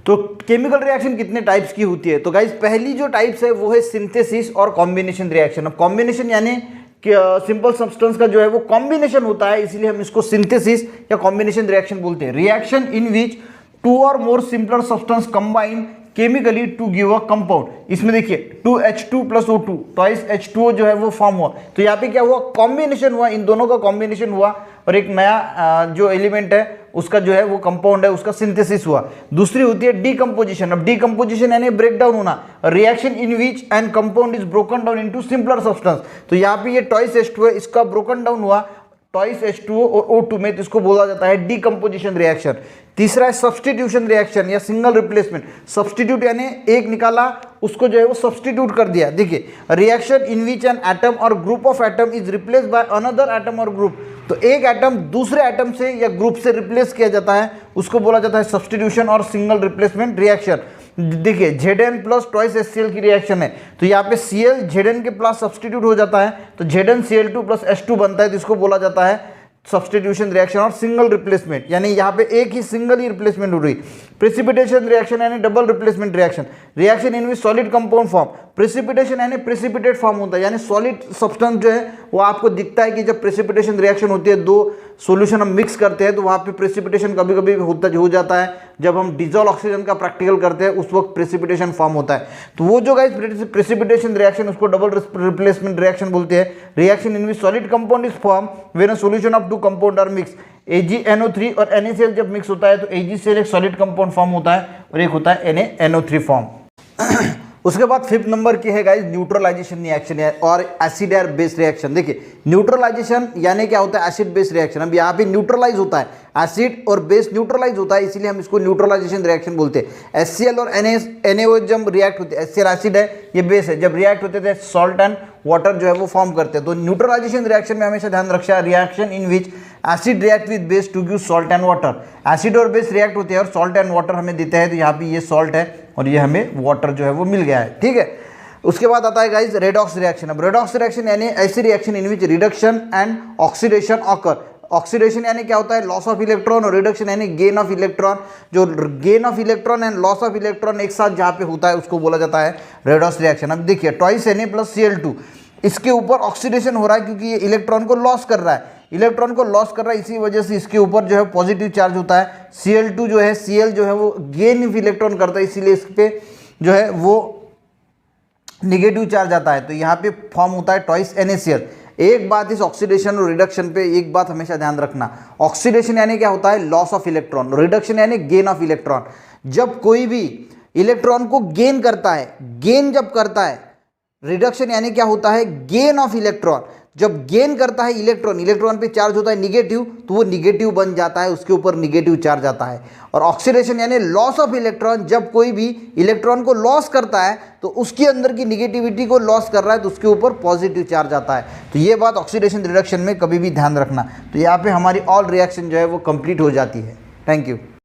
तो chemical reaction कितने types की होती है? तो गाइज पहली जो टाइप्स है वो है सिंथेसिस और कॉम्बिनेशन रिएक्शन। अब कॉम्बिनेशन यानी सिंपल सब्सटेंस का जो है वो कॉम्बिनेशन होता है, इसलिए हम इसको सिंथेसिस या कॉम्बिनेशन रिएक्शन बोलते हैं। Reaction in which two or more simpler substance combine chemically to give a compound. इसमें देखिए 2H2 + O2 ट्वाइस H2O जो है वो फॉर्म हुआ, तो यहाँ पे क्या हुआ, कॉम्बिनेशन हुआ, इन दोनों का कॉम्बिनेशन हुआ और एक नया जो एलिमेंट है उसका जो है वो कंपाउंड है उसका सिंथेसिस हुआ। दूसरी होती है डीकंपोजिशन। अब डीकंपोजिशन यानी ब्रेक डाउन होना, reaction in which and compound is broken down into simpler substance. तो यहाँ पे ये ट्वाइस H2 है, इसका ब्रोकन डाउन हुआ ट्वाइस H2O और O2 में, तो इसको बोला जाता है डीकंपोजिशन रिएक्शन। तीसरा है सब्स्टिट्यूशन रिएक्शन या सिंगल रिप्लेसमेंट। सब्स्टिट्यूट यानी एक निकाला उसको जो है वो सब्स्टिट्यूट कर दिया। देखिए reaction in which an atom or group of atom is replaced by another atom or group. तो एक एटम दूसरे एटम से या ग्रुप से रिप्लेस किया जाता है, उसको बोला जाता है सब्स्टिट्यूशन और सिंगल रिप्लेसमेंट रिएक्शन। देखिए Zn + ट्वाइस HCl की रिएक्शन है, तो यहाँ पे Cl Zn के प्लस सब्स्टिट्यूट हो जाता है, तो ZnCl2 + H2 बनता है, तो इसको बोला जाता है सब्स्टिट्यूशन रिएक्शन और सिंगल रिप्लेसमेंट, यानी यहाँ पे एक ही सिंगल ही रिप्लेसमेंट हो रही। प्रेसिपिटेशन रिएक्शन यानी double replacement reaction. Reaction in which solid compound form. Precipitation यानी प्रेसिपिटेट फॉर्म होता है, यानी सॉलिड सब्सटेंस जो है वो आपको दिखता है कि जब प्रेसिपिटेशन रिएक्शन होती है, दो सॉल्यूशन हम मिक्स करते हैं तो वहाँ पे प्रेसिपिटेशन कभी कभी हो जाता है। जब हम डिजोल्व ऑक्सीजन का प्रैक्टिकल करते हैं उस वक्त प्रेसिपिटेशन फॉर्म होता है। तो वो जो गाइस प्रेसिपिटेशन रिएक्शन उसको डबल रिप्लेसमेंट रिएक्शन बोलते हैं। Reaction in which solid compound is form when a solution of two compound are mix. AgNO3 और NaCl जब मिक्स होता है तो AgCl एक सॉलिड कंपाउंड फॉर्म होता है और एक होता है NaNO3 फॉर्म। उसके बाद 5th नंबर की है गाइस न्यूट्रलाइजेशन रिएक्शन और एसिड और बेस रिएक्शन। देखिए न्यूट्रलाइजेशन यानी क्या होता है, एसिड बेस रिएक्शन। अब यहाँ पे न्यूट्रलाइज होता है, एसिड और बेस न्यूट्रलाइज होता है, इसीलिए हम इसको न्यूट्रलाइजेशन रिएक्शन बोलते हैं। HCl और NaO जब रिएक्ट होते हैं, HCl एसिड है, ये बेस है, जब रिएक्ट होते थे सॉल्ट एंड वाटर जो है वो फॉर्म करते हैं। तो न्यूट्रलाइजेशन रिएक्शन में हमेशा ध्यान रखना, reaction in which acid react with base to give salt and water. Acid और बेस रिएक्ट होते हैं और सॉल्ट एंड वाटर हमें देते हैं, तो यहाँ पे ये सॉल्ट है और ये हमें वाटर जो है वो मिल गया है, ठीक है। उसके बाद आता है गाइस रेडॉक्स रिएक्शन। अब रेडॉक्स रिएक्शन यानी ऐसी reaction in which reduction and oxidation occur. Oxidation यानी क्या होता है, लॉस ऑफ इलेक्ट्रॉन, और रिडक्शन यानी गेन ऑफ इलेक्ट्रॉन। जो gain of electron and loss of electron एक साथ जहाँ पे होता है उसको बोला जाता है रेडॉक्स रिएक्शन। अब देखिए ट्वाइस Na + Cl2, इसके ऊपर ऑक्सीडेशन हो रहा है क्योंकि ये इलेक्ट्रॉन को लॉस कर रहा है, इलेक्ट्रॉन को लॉस कर रहा है, इसी वजह से इसके ऊपर जो है पॉजिटिव चार्ज होता है। Cl2 जो है, Cl जो है वो गेन ऑफ इलेक्ट्रॉन करता है, इसीलिए इस पे जो है वो निगेटिव चार्ज आता है, तो यहाँ पे फॉर्म होता है ट्वाइस NaCl। एक बात इस ऑक्सीडेशन और रिडक्शन पे एक बात हमेशा ध्यान रखना, ऑक्सीडेशन यानी क्या होता है, लॉस ऑफ इलेक्ट्रॉन, रिडक्शन यानी गेन ऑफ इलेक्ट्रॉन। जब कोई भी इलेक्ट्रॉन को गेन करता है, गेन जब करता है, रिडक्शन यानी क्या होता है, गेन ऑफ इलेक्ट्रॉन। जब गेन करता है इलेक्ट्रॉन, इलेक्ट्रॉन पे चार्ज होता है निगेटिव, तो वो निगेटिव बन जाता है, उसके ऊपर निगेटिव चार्ज आता है। और ऑक्सीडेशन यानी लॉस ऑफ इलेक्ट्रॉन, जब कोई भी इलेक्ट्रॉन को लॉस करता है तो उसके अंदर की निगेटिविटी को लॉस कर रहा है, तो उसके ऊपर पॉजिटिव चार्ज आता है। तो ये बात ऑक्सीडेशन रिडक्शन में कभी भी ध्यान रखना। तो यहाँ पे हमारी ऑल रिएक्शन जो है वो कंप्लीट हो जाती है। Thank you.